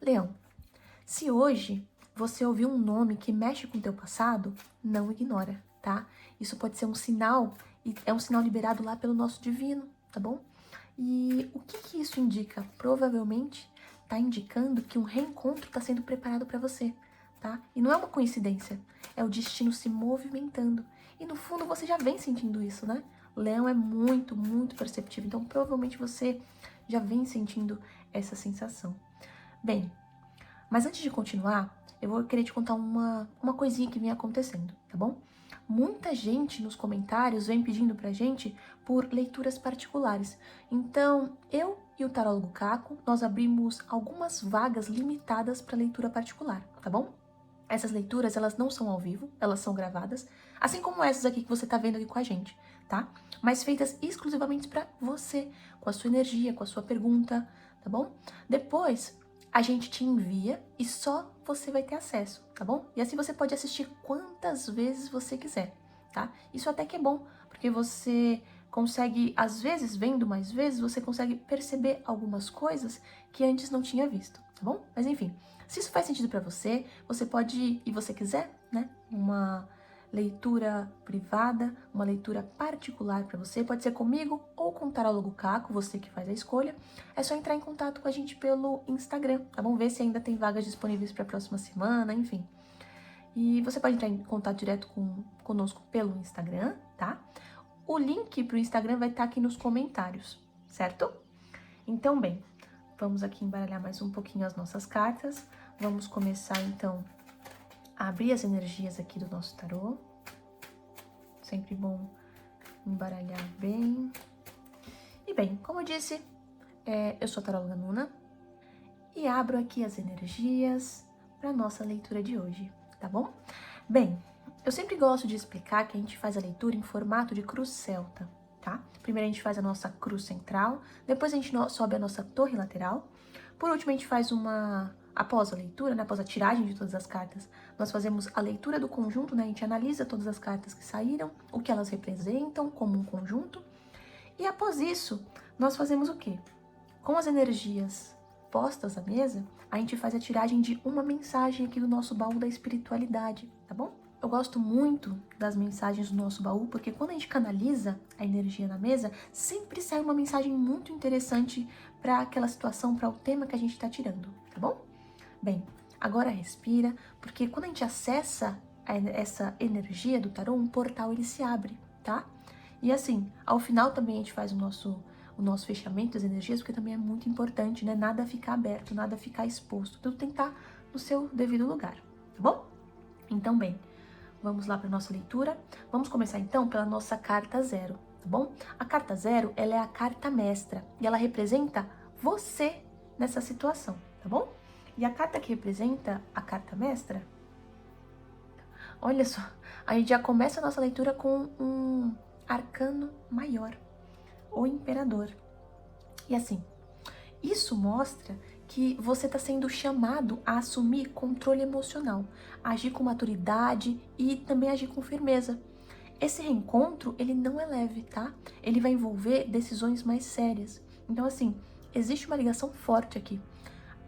Leão, se hoje você ouvir um nome que mexe com o teu passado, não ignora, tá? Isso pode ser um sinal, e é um sinal liberado lá pelo nosso divino, tá bom? E o que isso indica? Provavelmente tá indicando que um reencontro está sendo preparado para você, tá? E não é uma coincidência, é o destino se movimentando. E no fundo você já vem sentindo isso, né? Leão é muito, muito perceptivo, então provavelmente você já vem sentindo essa sensação. Bem, mas antes de continuar, eu vou querer te contar uma coisinha que vem acontecendo, tá bom? Muita gente nos comentários vem pedindo pra gente por leituras particulares. Então, eu e o tarólogo Caco, nós abrimos algumas vagas limitadas para leitura particular, tá bom? Essas leituras, elas não são ao vivo, elas são gravadas, assim como essas aqui que você tá vendo aqui com a gente, tá? Mas feitas exclusivamente para você, com a sua energia, com a sua pergunta, tá bom? Depois, a gente te envia e só você vai ter acesso, tá bom? E assim você pode assistir quantas vezes você quiser, tá? Isso até que é bom, porque você consegue, às vezes, vendo mais vezes, você consegue perceber algumas coisas que antes não tinha visto, tá bom? Mas enfim, se isso faz sentido pra você, você pode, e você quiser, né, uma leitura privada, uma leitura particular para você, pode ser comigo ou com o tarólogo Caco, você que faz a escolha. É só entrar em contato com a gente pelo Instagram, tá bom? Ver se ainda tem vagas disponíveis para a próxima semana, enfim. E você pode entrar em contato direto conosco pelo Instagram, tá? O link pro Instagram vai estar aqui nos comentários, certo? Então, bem, vamos aqui embaralhar mais um pouquinho as nossas cartas. Vamos começar, então, a abrir as energias aqui do nosso tarô. Sempre bom embaralhar bem. E bem, como eu disse, eu sou a taróloga Nuna e abro aqui as energias para nossa leitura de hoje, tá bom? Bem, eu sempre gosto de explicar que a gente faz a leitura em formato de cruz celta, tá? Primeiro a gente faz a nossa cruz central, depois a gente sobe a nossa torre lateral, por último a gente faz após a leitura, né, após a tiragem de todas as cartas, nós fazemos a leitura do conjunto, né, a gente analisa todas as cartas que saíram, o que elas representam como um conjunto, e após isso, nós fazemos o quê? Com as energias postas à mesa, a gente faz a tiragem de uma mensagem aqui do nosso baú da espiritualidade, tá bom? Eu gosto muito das mensagens do nosso baú, porque quando a gente canaliza a energia na mesa, sempre sai uma mensagem muito interessante para aquela situação, para o tema que a gente está tirando, tá bom? Bem, agora respira, porque quando a gente acessa essa energia do tarô, um portal ele se abre, tá? E assim, ao final também a gente faz o nosso fechamento das energias, porque também é muito importante, né? Nada ficar aberto, nada ficar exposto, tudo tem que estar no seu devido lugar, tá bom? Então, bem, vamos lá para nossa leitura. Vamos começar então pela nossa carta 0, tá bom? A carta 0, ela é a carta mestra e ela representa você nessa situação, tá bom? E a carta que representa a carta mestra, olha só, a gente já começa a nossa leitura com um arcano maior, o imperador. E assim, isso mostra que você está sendo chamado a assumir controle emocional, a agir com maturidade e também agir com firmeza. Esse reencontro, ele não é leve, tá? Ele vai envolver decisões mais sérias. Então, assim, existe uma ligação forte aqui.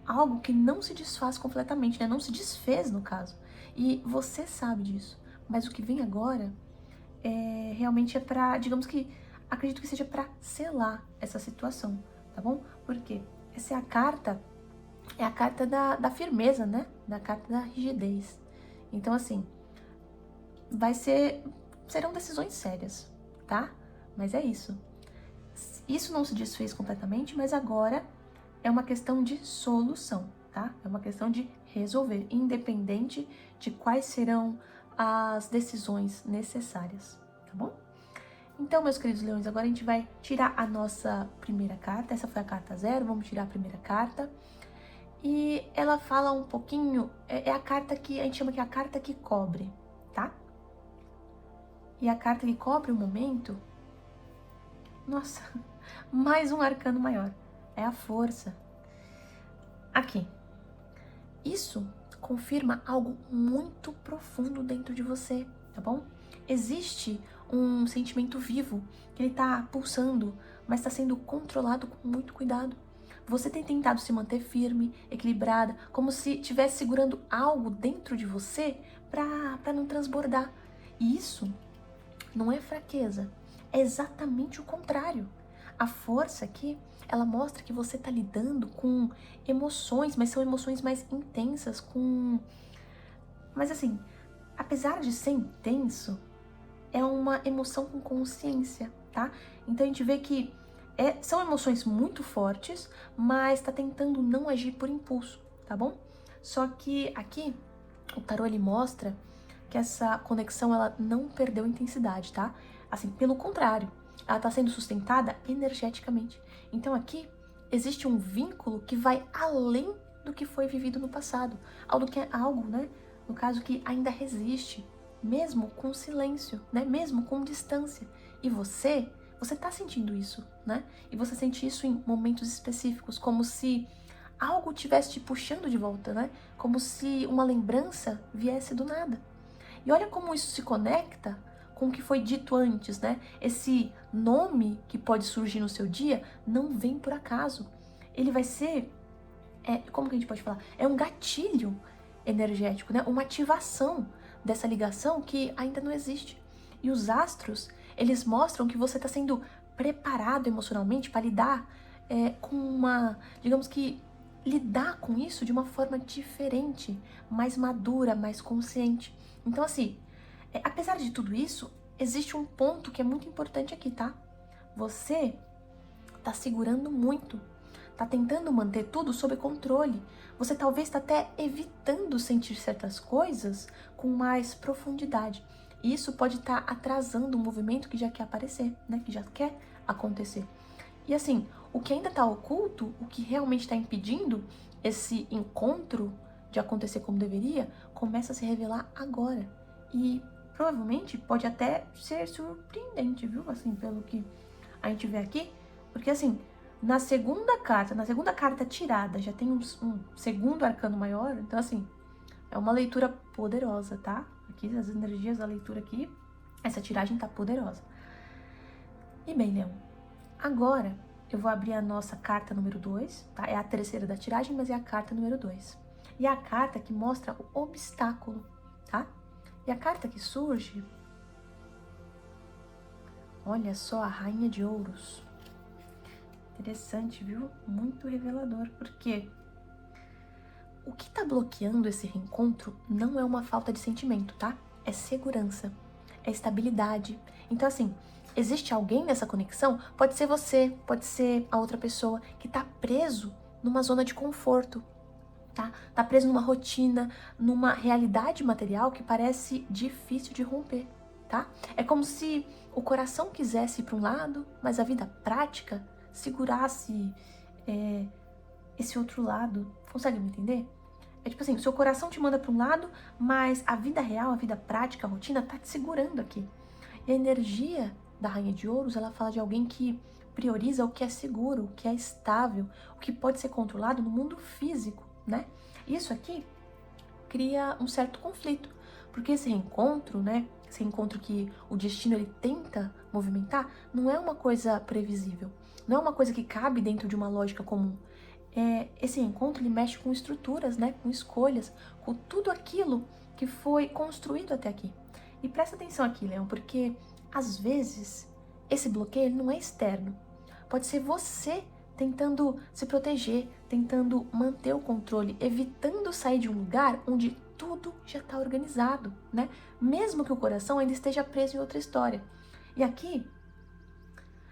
Algo que não se desfaz completamente, né? Não se desfez, no caso. E você sabe disso. Mas o que vem agora realmente é pra, digamos que, acredito que seja pra selar essa situação, tá bom? Porque essa é a carta da firmeza, né? Da carta da rigidez. Então, assim, serão decisões sérias, tá? Mas é isso. Isso não se desfez completamente, mas agora é uma questão de solução, tá? É uma questão de resolver, independente de quais serão as decisões necessárias, tá bom? Então, meus queridos leões, agora a gente vai tirar a nossa primeira carta. Essa foi a carta 0, vamos tirar a primeira carta. E ela fala um pouquinho, é a carta que a gente chama que é a carta que cobre, tá? E a carta que cobre o momento, nossa, mais um arcano maior, é a força. Aqui, isso confirma algo muito profundo dentro de você, tá bom? Existe um sentimento vivo que ele tá pulsando, mas está sendo controlado com muito cuidado. você tem tentado se manter firme, equilibrada, como se estivesse segurando algo dentro de você para não transbordar. E isso não é fraqueza, é exatamente o contrário. A força aqui, ela mostra que você está lidando com emoções, mas são emoções mais intensas, Mas assim, apesar de ser intenso, é uma emoção com consciência, tá? Então a gente vê que são emoções muito fortes, mas tá tentando não agir por impulso, tá bom? Só que aqui, o tarô ele mostra que essa conexão ela não perdeu intensidade, tá? Assim, pelo contrário, ela está sendo sustentada energeticamente. Então aqui existe um vínculo que vai além do que foi vivido no passado, algo, né? No caso que ainda resiste, mesmo com silêncio, né? Mesmo com distância. E você tá sentindo isso, né? E você sente isso em momentos específicos, como se algo estivesse te puxando de volta, né? Como se uma lembrança viesse do nada. E olha como isso se conecta com o que foi dito antes, né? Esse nome que pode surgir no seu dia não vem por acaso. Ele vai ser, como que a gente pode falar? É um gatilho energético, né? Uma ativação dessa ligação que ainda não existe. E os astros, eles mostram que você está sendo preparado emocionalmente para lidar com digamos que, lidar com isso de uma forma diferente, mais madura, mais consciente. Então, assim, apesar de tudo isso, existe um ponto que é muito importante aqui, tá? Você tá segurando muito, tá tentando manter tudo sob controle. Você talvez está até evitando sentir certas coisas com mais profundidade. E isso pode estar atrasando um movimento que já quer aparecer, né? Que já quer acontecer. E assim, o que ainda está oculto, o que realmente está impedindo esse encontro de acontecer como deveria, começa a se revelar agora. E provavelmente pode até ser surpreendente, viu? Assim, pelo que a gente vê aqui. Porque assim, na segunda carta tirada, já tem um segundo arcano maior. Então assim, é uma leitura poderosa, tá? Aqui, as energias da leitura aqui, essa tiragem tá poderosa. E bem, Leão, agora eu vou abrir a nossa carta número 2, tá? É a terceira da tiragem, mas é a carta número 2. E é a carta que mostra o obstáculo, tá? E a carta que surge, olha só, a Rainha de Ouros. Interessante, viu? Muito revelador, porque o que tá bloqueando esse reencontro não é uma falta de sentimento, tá? É segurança, é estabilidade. Então, assim, existe alguém nessa conexão? Pode ser você, pode ser a outra pessoa que tá preso numa zona de conforto, tá? Tá preso numa rotina, numa realidade material que parece difícil de romper, tá? É como se o coração quisesse ir para um lado, mas a vida prática segurasse esse outro lado. Consegue me entender? É tipo assim, o seu coração te manda para um lado, mas a vida real, a vida prática, a rotina tá te segurando aqui. E a energia da Rainha de Ouros, ela fala de alguém que prioriza o que é seguro, o que é estável, o que pode ser controlado no mundo físico, né? Isso aqui cria um certo conflito, porque esse reencontro, né? Esse reencontro que o destino ele tenta movimentar, não é uma coisa previsível, não é uma coisa que cabe dentro de uma lógica comum. Esse reencontro ele mexe com estruturas, né? Com escolhas, com tudo aquilo que foi construído até aqui. E presta atenção aqui, Leão, porque às vezes esse bloqueio ele não é externo. Pode ser você tentando se proteger, tentando manter o controle, evitando sair de um lugar onde tudo já está organizado, né? Mesmo que o coração ainda esteja preso em outra história. E aqui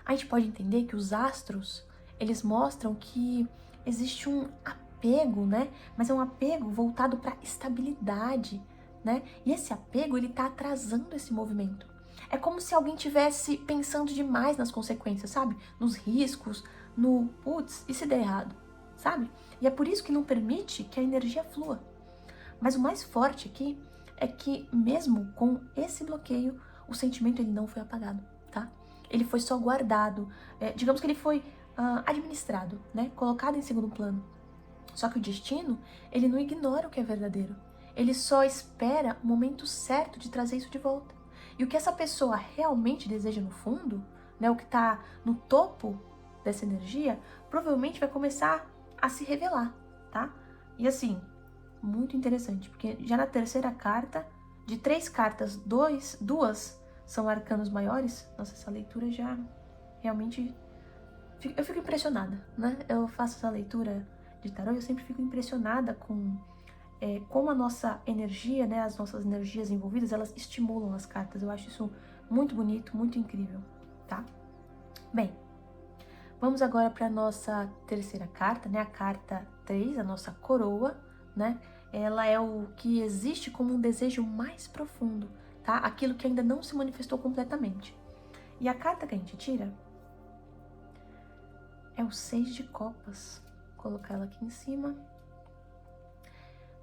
a gente pode entender que os astros, eles mostram que existe um apego, né? Mas é um apego voltado para estabilidade, né? E esse apego, ele tá atrasando esse movimento. É como se alguém tivesse pensando demais nas consequências, sabe? Nos riscos, putz, e se der errado, sabe? E é por isso que não permite que a energia flua. Mas o mais forte aqui é que mesmo com esse bloqueio, o sentimento ele não foi apagado, tá? Ele foi só guardado, digamos que ele foi administrado, né? Colocado em segundo plano. Só que o destino, ele não ignora o que é verdadeiro. Ele só espera o momento certo de trazer isso de volta. E o que essa pessoa realmente deseja no fundo, né? O que tá no topo dessa energia provavelmente vai começar a se revelar, tá? E assim, muito interessante, porque já na terceira carta, de 3 cartas, 2 são arcanos maiores. Nossa, essa leitura já realmente... Eu fico impressionada, né? Eu faço essa leitura de tarô e eu sempre fico impressionada com como a nossa energia, né? As nossas energias envolvidas, elas estimulam as cartas. Eu acho isso muito bonito, muito incrível, tá? Bem, vamos agora para a nossa terceira carta, né? A carta 3, a nossa coroa, né? Ela é o que existe como um desejo mais profundo, tá? Aquilo que ainda não se manifestou completamente. E a carta que a gente tira é o 6 de copas. Vou colocar ela aqui em cima.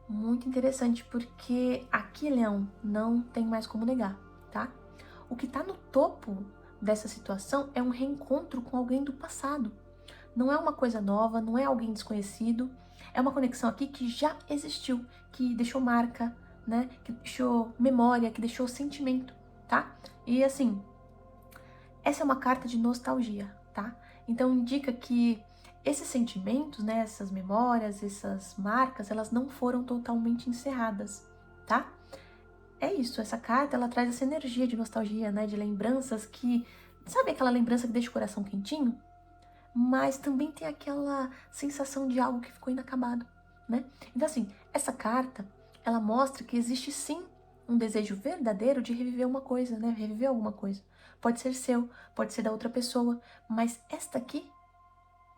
Muito interessante, porque aqui, Leão, não tem mais como negar, tá? O que tá no topo dessa situação é um reencontro com alguém do passado. Não é uma coisa nova, não é alguém desconhecido. É uma conexão aqui que já existiu, que deixou marca, né? Que deixou memória, que deixou sentimento, tá? E assim, essa é uma carta de nostalgia, tá? Então indica que esses sentimentos, né, essas memórias, essas marcas, elas não foram totalmente encerradas, tá? É isso, essa carta, ela traz essa energia de nostalgia, né, de lembranças que... Sabe aquela lembrança que deixa o coração quentinho? Mas também tem aquela sensação de algo que ficou inacabado, né? Então assim, essa carta, ela mostra que existe sim um desejo verdadeiro de reviver uma coisa, né? Reviver alguma coisa. Pode ser seu, pode ser da outra pessoa, mas esta aqui,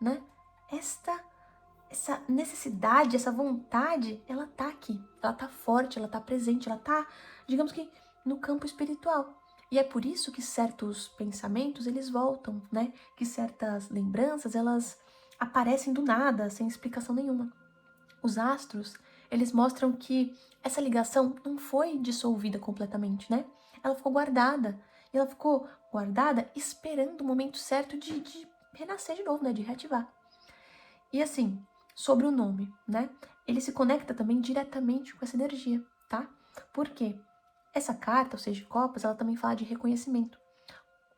né? Essa necessidade, essa vontade, ela tá aqui, ela tá forte, ela tá presente, ela tá, digamos que, no campo espiritual. E é por isso que certos pensamentos, eles voltam, né? Que certas lembranças, elas aparecem do nada, sem explicação nenhuma. Os astros, eles mostram que essa ligação não foi dissolvida completamente, né? Ela ficou guardada. E ela ficou guardada esperando o momento certo de renascer de novo, né? De reativar. E assim, sobre o nome, né? Ele se conecta também diretamente com essa energia, tá? Por quê? Essa carta, o 6 de copas, ela também fala de reconhecimento,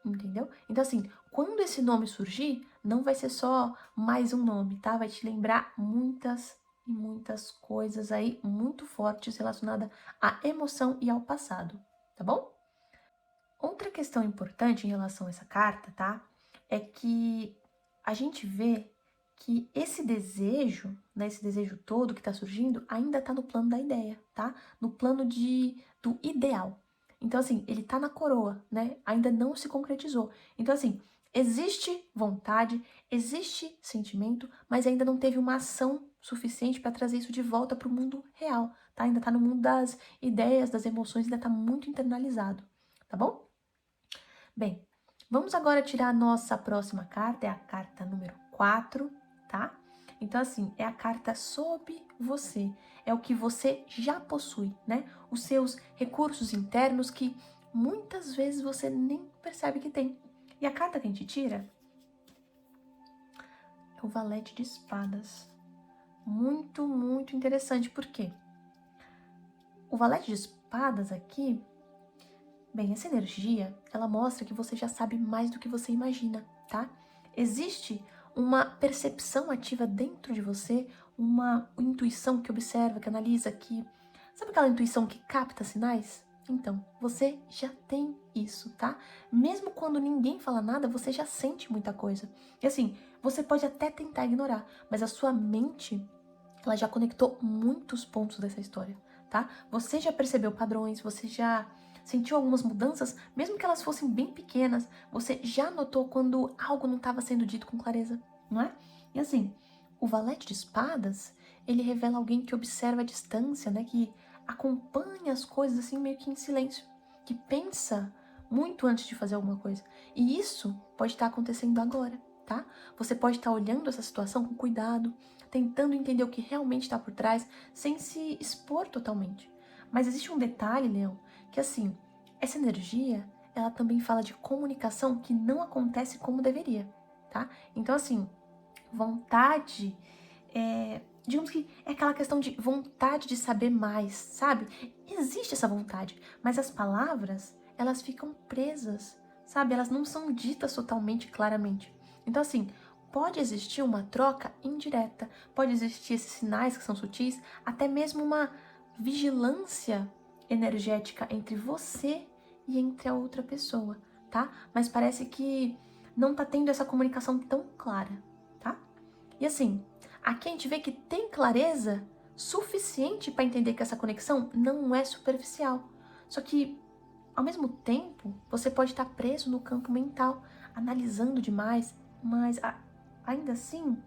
entendeu? Então assim, quando esse nome surgir, não vai ser só mais um nome, tá? Vai te lembrar muitas e muitas coisas aí muito fortes relacionadas à emoção e ao passado, tá bom? Outra questão importante em relação a essa carta, tá? É que a gente vê que esse desejo, né, esse desejo todo que tá surgindo, ainda tá no plano da ideia, tá? No plano do ideal. Então, assim, ele tá na coroa, né? Ainda não se concretizou. Então, assim, existe vontade, existe sentimento, mas ainda não teve uma ação suficiente para trazer isso de volta para o mundo real, tá? Ainda tá no mundo das ideias, das emoções, ainda tá muito internalizado, tá bom? Bem, vamos agora tirar a nossa próxima carta, é a carta número 4, tá? Então, assim, é a carta sobre você, é o que você já possui, né? Os seus recursos internos que muitas vezes você nem percebe que tem. E a carta que a gente tira é o Valete de Espadas. Muito, muito interessante, por quê? O Valete de Espadas aqui, bem, essa energia, ela mostra que você já sabe mais do que você imagina, tá? Existe uma percepção ativa dentro de você, uma intuição que observa, que analisa, que... Sabe aquela intuição que capta sinais? Então, você já tem isso, tá? Mesmo quando ninguém fala nada, você já sente muita coisa. E assim, você pode até tentar ignorar, mas a sua mente, ela já conectou muitos pontos dessa história, tá? Você já percebeu padrões, você já sentiu algumas mudanças, mesmo que elas fossem bem pequenas, você já notou quando algo não estava sendo dito com clareza, não é? E assim, o Valete de Espadas, ele revela alguém que observa a distância, né? Que acompanha as coisas assim meio que em silêncio, que pensa muito antes de fazer alguma coisa. E isso pode estar acontecendo agora, tá? Você pode estar olhando essa situação com cuidado, tentando entender o que realmente está por trás, sem se expor totalmente. Mas existe um detalhe, Leão, que assim, essa energia, ela também fala de comunicação que não acontece como deveria, tá? Então assim, vontade, digamos que é aquela questão de vontade de saber mais, sabe? Existe essa vontade, mas as palavras, elas ficam presas, sabe? Elas não são ditas totalmente claramente. Então assim, pode existir uma troca indireta, pode existir esses sinais que são sutis, até mesmo uma vigilância energética entre você e entre a outra pessoa, tá? Mas parece que não tá tendo essa comunicação tão clara, tá? E assim, aqui a gente vê que tem clareza suficiente para entender que essa conexão não é superficial. Só que, ao mesmo tempo, você pode estar preso no campo mental, analisando demais, mas ainda assim,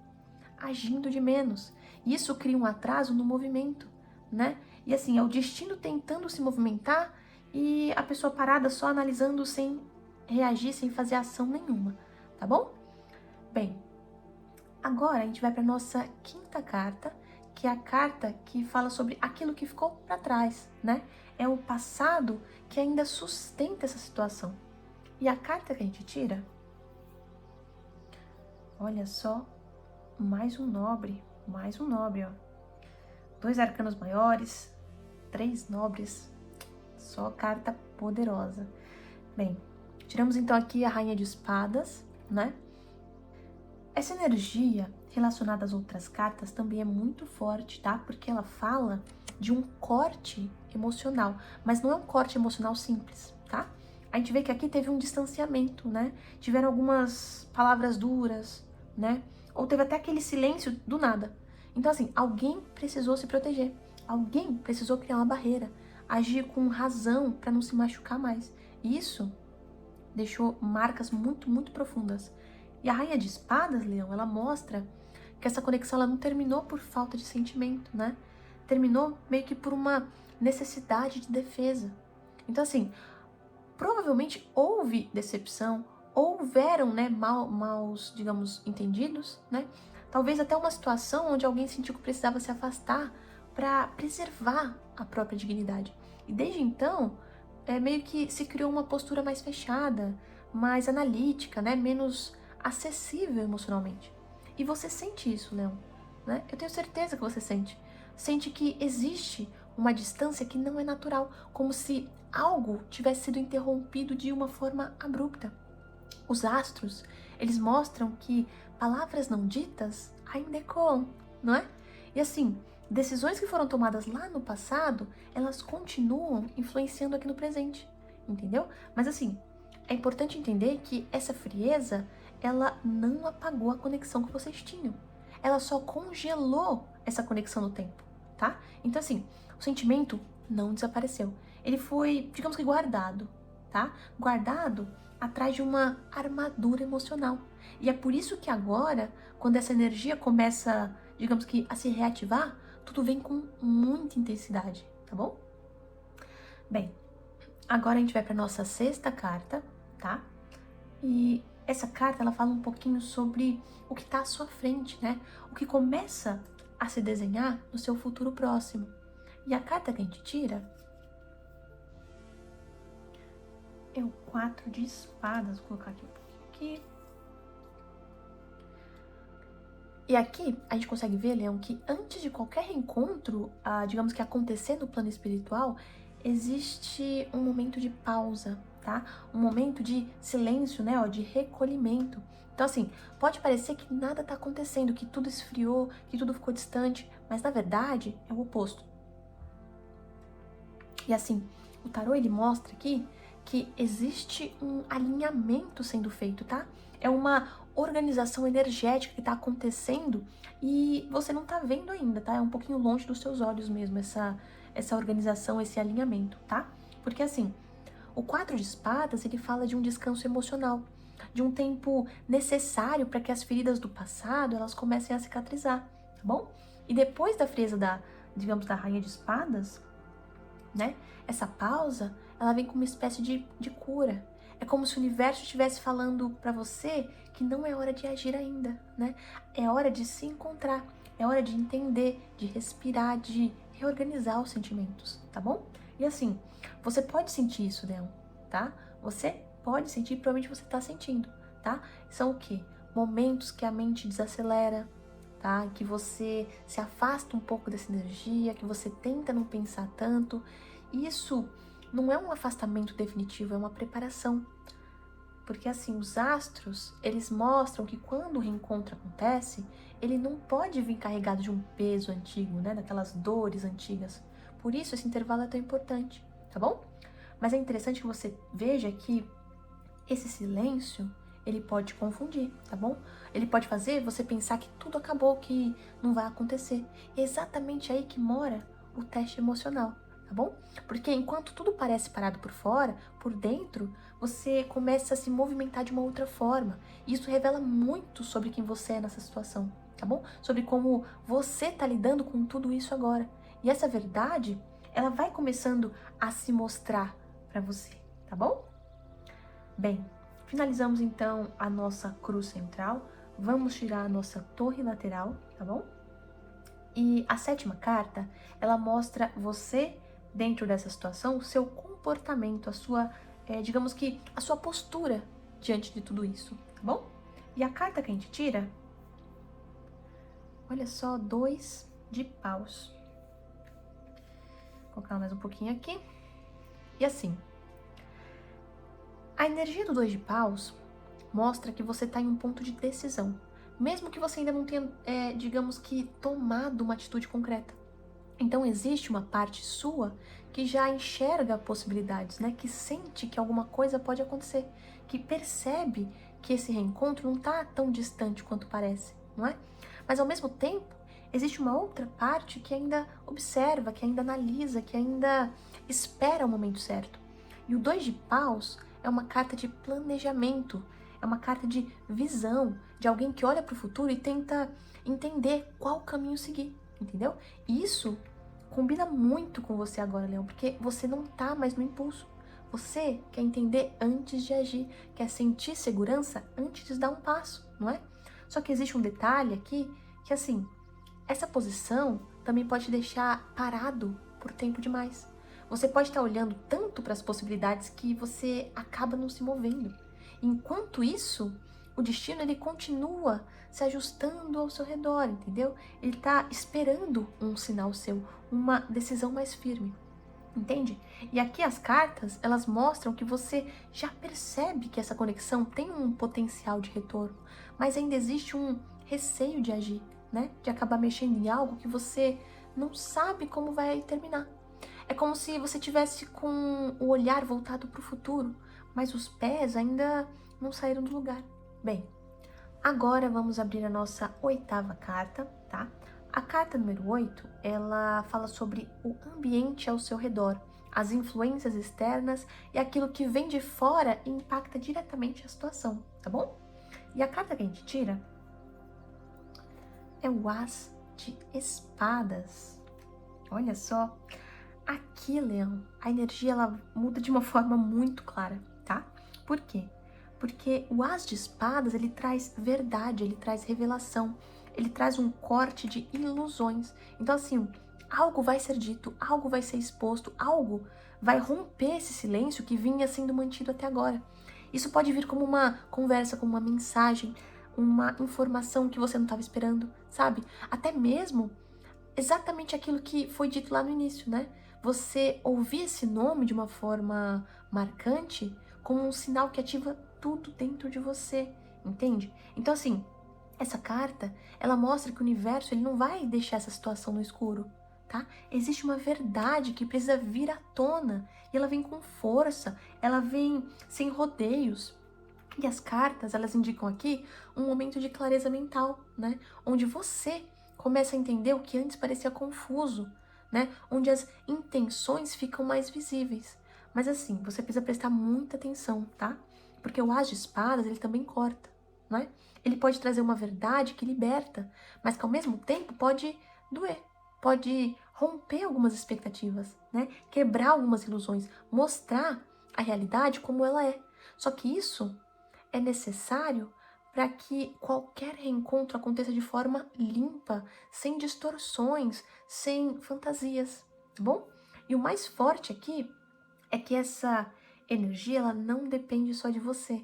agindo de menos. Isso cria um atraso no movimento, né? E assim, é o destino tentando se movimentar e a pessoa parada só analisando sem reagir, sem fazer ação nenhuma, tá bom? Bem, agora a gente vai para nossa quinta carta, que é a carta que fala sobre aquilo que ficou para trás, né? É o passado que ainda sustenta essa situação. E a carta que a gente tira, olha só, mais um nobre, ó. 2 arcanos maiores, 3 nobres, só carta poderosa. Bem, tiramos então aqui a Rainha de Espadas, né? Essa energia relacionada às outras cartas também é muito forte, tá? Porque ela fala de um corte emocional, mas não é um corte emocional simples, tá? A gente vê que aqui teve um distanciamento, né? Tiveram algumas palavras duras, né? Ou teve até aquele silêncio do nada. Então, assim, alguém precisou se proteger. Alguém precisou criar uma barreira, agir com razão para não se machucar mais. Isso deixou marcas muito, muito profundas. E a Rainha de Espadas, Leão, ela mostra que essa conexão ela não terminou por falta de sentimento, né? Terminou meio que por uma necessidade de defesa. Então, assim, provavelmente houve decepção, houveram, né, maus, digamos, entendidos, né? Talvez até uma situação onde alguém sentiu que precisava se afastar para preservar a própria dignidade. E desde então, meio que se criou uma postura mais fechada, mais analítica, né? Menos acessível emocionalmente. E você sente isso, Leão, né? Eu tenho certeza que você sente. Sente que existe uma distância que não é natural, como se algo tivesse sido interrompido de uma forma abrupta. Os astros, eles mostram que palavras não ditas ainda ecoam, não é? E assim, decisões que foram tomadas lá no passado, elas continuam influenciando aqui no presente, entendeu? Mas assim, é importante entender que essa frieza, ela não apagou a conexão que vocês tinham. Ela só congelou essa conexão no tempo, tá? Então assim, o sentimento não desapareceu. Ele foi, digamos que guardado, tá? Guardado atrás de uma armadura emocional. E é por isso que agora, quando essa energia começa, digamos que, a se reativar, tudo vem com muita intensidade, tá bom? Bem, agora a gente vai para nossa sexta carta, tá? E essa carta, ela fala um pouquinho sobre o que está à sua frente, né? O que começa a se desenhar no seu futuro próximo. E a carta que a gente tira é o 4 de espadas. Vou colocar aqui um pouquinho aqui. E aqui a gente consegue ver, Leão, que antes de qualquer reencontro, digamos que acontecer no plano espiritual, existe um momento de pausa, tá? Um momento de silêncio, né? Ó, de recolhimento. Então, assim, pode parecer que nada tá acontecendo, que tudo esfriou, que tudo ficou distante, mas na verdade é o oposto. E assim, o tarô ele mostra aqui que existe um alinhamento sendo feito, tá? É uma organização energética que tá acontecendo e você não tá vendo ainda, tá? É um pouquinho longe dos seus olhos mesmo, essa organização, esse alinhamento, tá? Porque assim, o 4 de espadas, ele fala de um descanso emocional, de um tempo necessário para que as feridas do passado, elas comecem a cicatrizar, tá bom? E depois da frieza digamos, da Rainha de Espadas, né? Essa pausa, ela vem com uma espécie de cura. É como se o universo estivesse falando para você que não é hora de agir ainda, né? É hora de se encontrar, é hora de entender, de respirar, de reorganizar os sentimentos, tá bom? E assim, você pode sentir isso, Leão, tá? Você pode sentir, provavelmente você tá sentindo, tá? São o quê? Momentos que a mente desacelera, tá? Que você se afasta um pouco dessa energia, que você tenta não pensar tanto. Isso não é um afastamento definitivo, é uma preparação. Porque assim, os astros, eles mostram que quando o reencontro acontece, ele não pode vir carregado de um peso antigo, né? Daquelas dores antigas. Por isso esse intervalo é tão importante, tá bom? Mas é interessante que você veja que esse silêncio, ele pode te confundir, tá bom? Ele pode fazer você pensar que tudo acabou, que não vai acontecer. E é exatamente aí que mora o teste emocional, tá bom? Porque enquanto tudo parece parado por fora, por dentro, você começa a se movimentar de uma outra forma. E isso revela muito sobre quem você é nessa situação, tá bom? Sobre como você tá lidando com tudo isso agora. E essa verdade, ela vai começando a se mostrar para você, tá bom? Bem, finalizamos então a nossa cruz central. Vamos tirar a nossa torre lateral, tá bom? E a sétima carta, ela mostra você, dentro dessa situação, o seu comportamento, a sua, digamos que, a sua postura diante de tudo isso, tá bom? E a carta que a gente tira, olha só, 2 de paus. Vou colocar mais um pouquinho aqui. E assim, a energia do 2 de paus mostra que você está em um ponto de decisão, mesmo que você ainda não tenha, digamos que, tomado uma atitude concreta. Então existe uma parte sua que já enxerga possibilidades, né? Que sente que alguma coisa pode acontecer, que percebe que esse reencontro não está tão distante quanto parece, não é? Mas ao mesmo tempo, existe uma outra parte que ainda observa, que ainda analisa, que ainda espera o momento certo. E o 2 de paus é uma carta de planejamento, é uma carta de visão, de alguém que olha para o futuro e tenta entender qual caminho seguir, entendeu? E isso combina muito com você agora, Leão, porque você não tá mais no impulso. Você quer entender antes de agir, quer sentir segurança antes de dar um passo, não é? Só que existe um detalhe aqui, que assim, essa posição também pode te deixar parado por tempo demais. Você pode estar olhando tanto para as possibilidades que você acaba não se movendo. Enquanto isso, o destino ele continua se ajustando ao seu redor, entendeu? Ele está esperando um sinal seu, uma decisão mais firme, entende? E aqui as cartas, elas mostram que você já percebe que essa conexão tem um potencial de retorno, mas ainda existe um receio de agir, né? De acabar mexendo em algo que você não sabe como vai terminar. É como se você tivesse com o olhar voltado para o futuro, mas os pés ainda não saíram do lugar. Bem, agora vamos abrir a nossa 8ª carta, tá? A carta número 8, ela fala sobre o ambiente ao seu redor, as influências externas e aquilo que vem de fora e impacta diretamente a situação, tá bom? E a carta que a gente tira é o As de Espadas. Olha só, aqui, Leão, a energia ela muda de uma forma muito clara, tá? Por quê? Porque o As de Espadas, ele traz verdade, ele traz revelação, ele traz um corte de ilusões. Então, assim, algo vai ser dito, algo vai ser exposto, algo vai romper esse silêncio que vinha sendo mantido até agora. Isso pode vir como uma conversa, como uma mensagem, uma informação que você não estava esperando, sabe? Até mesmo exatamente aquilo que foi dito lá no início, né? Você ouvir esse nome de uma forma marcante como um sinal que ativa tudo dentro de você, entende? Então, assim, essa carta, ela mostra que o universo ele não vai deixar essa situação no escuro, tá? Existe uma verdade que precisa vir à tona e ela vem com força, ela vem sem rodeios. E as cartas, elas indicam aqui um momento de clareza mental, né? Onde você começa a entender o que antes parecia confuso, né? Onde as intenções ficam mais visíveis. Mas assim, você precisa prestar muita atenção, tá? Porque o As de Espadas, ele também corta, né? Ele pode trazer uma verdade que liberta, mas que ao mesmo tempo pode doer, pode romper algumas expectativas, né? Quebrar algumas ilusões, mostrar a realidade como ela é. Só que isso é necessário para que qualquer reencontro aconteça de forma limpa, sem distorções, sem fantasias, tá bom? E o mais forte aqui é que essa energia ela não depende só de você,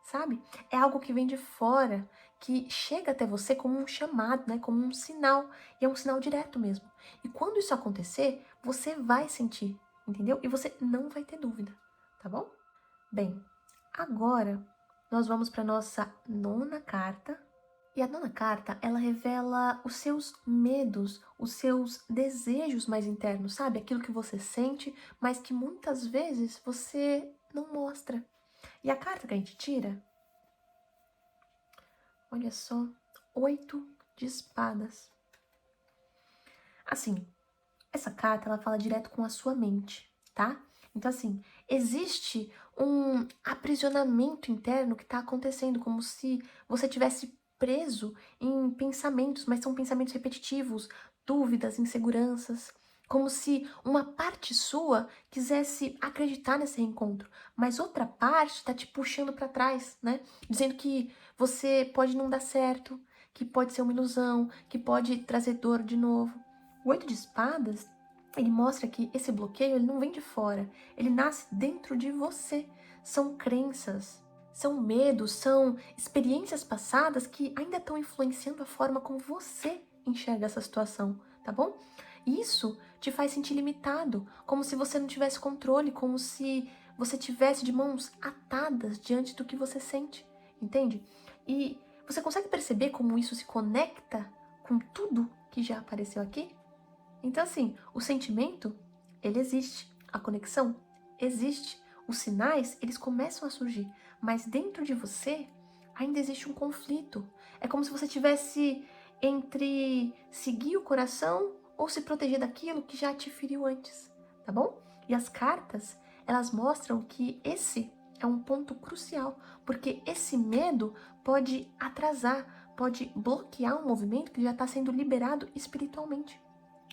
sabe? É algo que vem de fora, que chega até você como um chamado, né? Como um sinal, e é um sinal direto mesmo. E quando isso acontecer, você vai sentir, entendeu? E você não vai ter dúvida, tá bom? Bem, agora nós vamos para nossa 9ª carta. E a 9ª carta, ela revela os seus medos, os seus desejos mais internos, sabe? Aquilo que você sente, mas que muitas vezes você não mostra. E a carta que a gente tira, olha só, 8 de espadas. Assim, essa carta, ela fala direto com a sua mente, tá? Então, assim, existe um aprisionamento interno que tá acontecendo, como se você tivesse preso em pensamentos, mas são pensamentos repetitivos, dúvidas, inseguranças, como se uma parte sua quisesse acreditar nesse reencontro, mas outra parte tá te puxando para trás, né? Dizendo que você pode não dar certo, que pode ser uma ilusão, que pode trazer dor de novo. O 8 de espadas, ele mostra que esse bloqueio, ele não vem de fora, ele nasce dentro de você. São crenças, são medos, são experiências passadas que ainda estão influenciando a forma como você enxerga essa situação, tá bom? Isso te faz sentir limitado, como se você não tivesse controle, como se você tivesse de mãos atadas diante do que você sente, entende? E você consegue perceber como isso se conecta com tudo que já apareceu aqui? Então, assim, o sentimento, ele existe, a conexão existe, os sinais, eles começam a surgir, mas dentro de você ainda existe um conflito. É como se você tivesse entre seguir o coração ou se proteger daquilo que já te feriu antes, tá bom? E as cartas, elas mostram que esse é um ponto crucial, porque esse medo pode atrasar, pode bloquear um movimento que já está sendo liberado espiritualmente.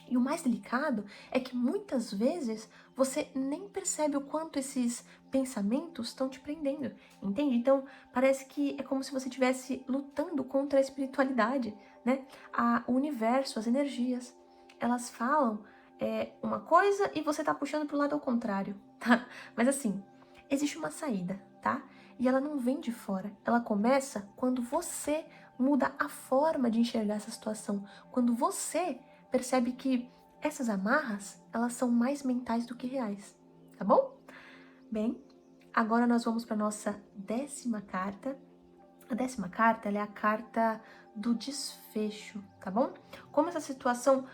E o mais delicado é que muitas vezes você nem percebe o quanto esses pensamentos estão te prendendo, entende? Então, parece que é como se você estivesse lutando contra a espiritualidade, né? O universo, as energias, elas falam uma coisa e você tá puxando pro lado ao contrário, tá? Mas assim, existe uma saída, tá? E ela não vem de fora, ela começa quando você muda a forma de enxergar essa situação, quando você percebe que essas amarras, elas são mais mentais do que reais, tá bom? Bem, agora nós vamos para nossa 10ª carta. A 10ª carta, ela é a carta do desfecho, tá bom? Como essa situação,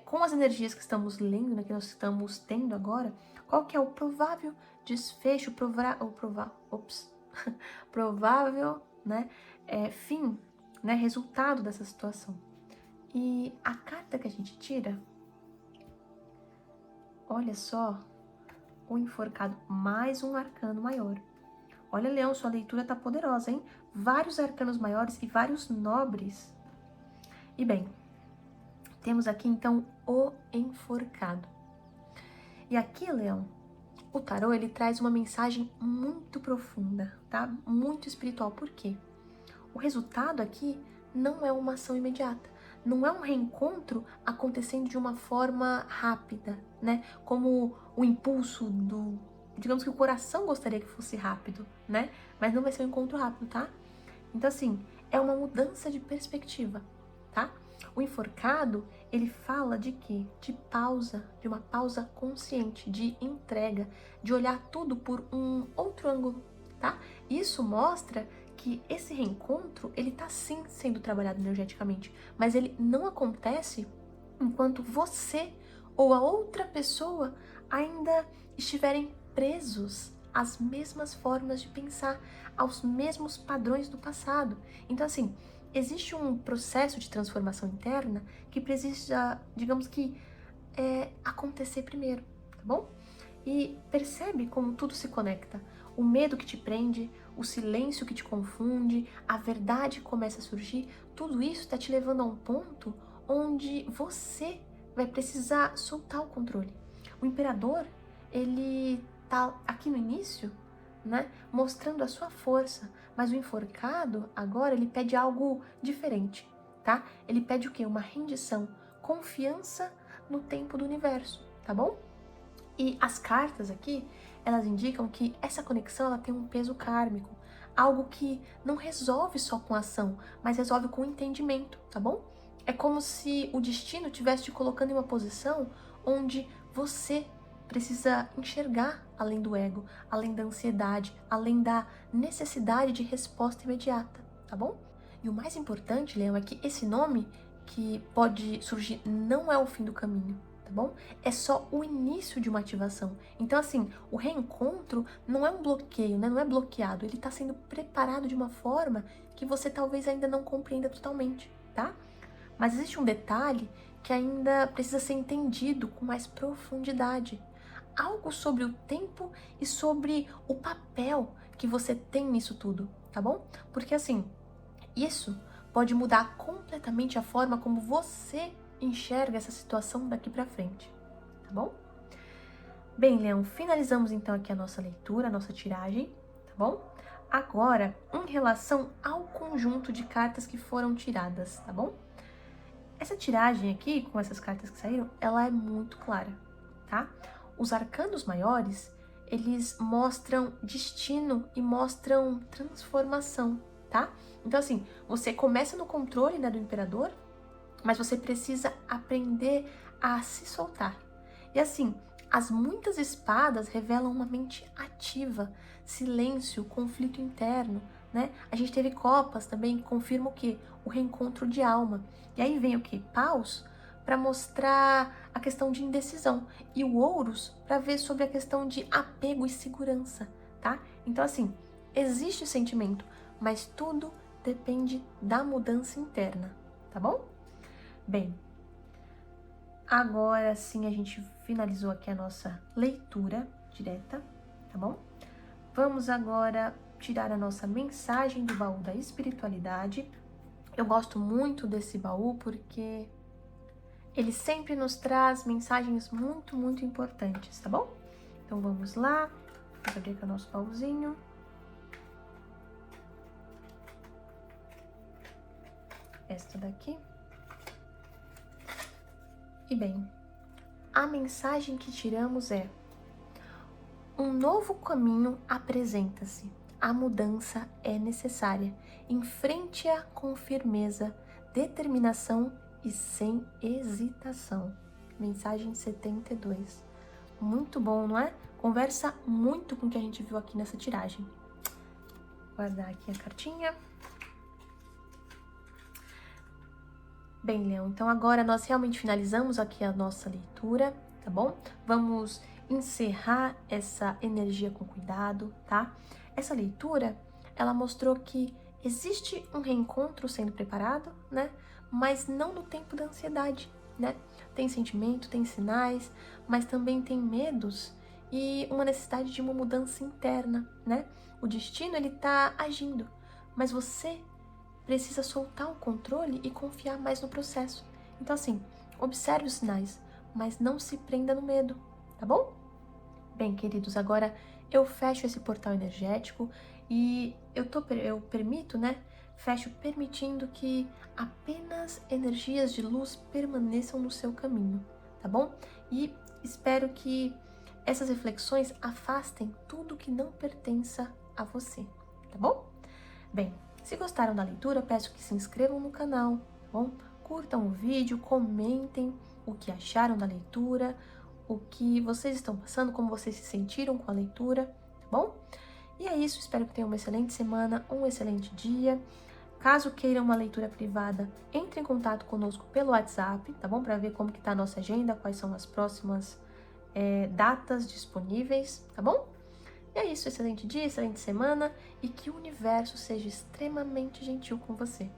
com as energias que estamos lendo, né, que nós estamos tendo agora, qual que é o provável desfecho, provável, né, fim, né, resultado dessa situação. E a carta que a gente tira, olha só, o enforcado, mais um arcano maior. Olha, Leão, sua leitura tá poderosa, hein? Vários arcanos maiores e vários nobres. E bem, temos aqui então o enforcado. E aqui, Leão, o tarô, ele traz uma mensagem muito profunda, tá? Muito espiritual. Por quê? O resultado aqui não é uma ação imediata. Não é um reencontro acontecendo de uma forma rápida, né? Como o impulso do... Digamos que o coração gostaria que fosse rápido, né? Mas não vai ser um encontro rápido, tá? Então, assim, é uma mudança de perspectiva, tá? O enforcado, ele fala de quê? De pausa, de uma pausa consciente, de entrega, de olhar tudo por um outro ângulo, tá? Isso mostra que esse reencontro, ele tá sim sendo trabalhado energeticamente, mas ele não acontece enquanto você ou a outra pessoa ainda estiverem presos às mesmas formas de pensar, aos mesmos padrões do passado. Então, assim, existe um processo de transformação interna que precisa, digamos que, acontecer primeiro, tá bom? E percebe como tudo se conecta. O medo que te prende, o silêncio que te confunde, a verdade que começa a surgir, tudo isso está te levando a um ponto onde você vai precisar soltar o controle. O imperador, ele tá aqui no início, né, mostrando a sua força, mas o enforcado, agora, ele pede algo diferente, tá? Ele pede o quê? Uma rendição, confiança no tempo do universo, tá bom? E as cartas aqui, elas indicam que essa conexão, ela tem um peso kármico, algo que não resolve só com ação, mas resolve com entendimento, tá bom? É como se o destino estivesse te colocando em uma posição onde você precisa enxergar além do ego, além da ansiedade, além da necessidade de resposta imediata, tá bom? E o mais importante, Leão, é que esse nome que pode surgir não é o fim do caminho, tá bom? É só o início de uma ativação. Então, assim, o reencontro não é um bloqueio, né? Não é bloqueado, ele está sendo preparado de uma forma que você talvez ainda não compreenda totalmente, tá? Mas existe um detalhe que ainda precisa ser entendido com mais profundidade. Algo sobre o tempo e sobre o papel que você tem nisso tudo, tá bom? Porque assim, isso pode mudar completamente a forma como você enxerga essa situação daqui pra frente, tá bom? Bem, Leão, finalizamos então aqui a nossa leitura, a nossa tiragem, tá bom? Agora, em relação ao conjunto de cartas que foram tiradas, tá bom? Essa tiragem aqui, com essas cartas que saíram, ela é muito clara, tá? Os arcanos maiores, eles mostram destino e mostram transformação, tá? Então, assim, você começa no controle, né, do imperador, mas você precisa aprender a se soltar. E assim, as muitas espadas revelam uma mente ativa, silêncio, conflito interno, né? A gente teve copas também que confirma o quê? O reencontro de alma. E aí vem o quê? Paus para mostrar a questão de indecisão e o ouros para ver sobre a questão de apego e segurança, tá? Então assim, existe o sentimento, mas tudo depende da mudança interna, tá bom? Bem, agora sim a gente finalizou aqui a nossa leitura direta, tá bom? Vamos agora tirar a nossa mensagem do baú da espiritualidade. Eu gosto muito desse baú porque ele sempre nos traz mensagens muito, muito importantes, tá bom? Então vamos lá, vamos abrir aqui o nosso baúzinho. Esta daqui. E bem, a mensagem que tiramos é: um novo caminho apresenta-se. A mudança é necessária. Enfrente-a com firmeza, determinação e sem hesitação. Mensagem 72. Muito bom, não é? Conversa muito com o que a gente viu aqui nessa tiragem. Vou guardar aqui a cartinha. Bem, Leão, então agora nós realmente finalizamos aqui a nossa leitura, tá bom? Vamos encerrar essa energia com cuidado, tá? Essa leitura, ela mostrou que existe um reencontro sendo preparado, né? Mas não no tempo da ansiedade, né? Tem sentimento, tem sinais, mas também tem medos e uma necessidade de uma mudança interna, né? O destino, ele tá agindo, mas você precisa soltar o controle e confiar mais no processo. Então assim, observe os sinais, mas não se prenda no medo, tá bom? Bem, queridos, agora eu fecho esse portal energético e eu permito, né? Fecho permitindo que apenas energias de luz permaneçam no seu caminho, tá bom? E espero que essas reflexões afastem tudo que não pertença a você, tá bom? Bem, se gostaram da leitura, peço que se inscrevam no canal, tá bom? Curtam o vídeo, comentem o que acharam da leitura, o que vocês estão passando, como vocês se sentiram com a leitura, tá bom? E é isso, espero que tenham uma excelente semana, um excelente dia. Caso queiram uma leitura privada, entre em contato conosco pelo WhatsApp, tá bom? Para ver como que tá a nossa agenda, quais são as próximas datas disponíveis, tá bom? E é isso, excelente dia, excelente semana e que o universo seja extremamente gentil com você.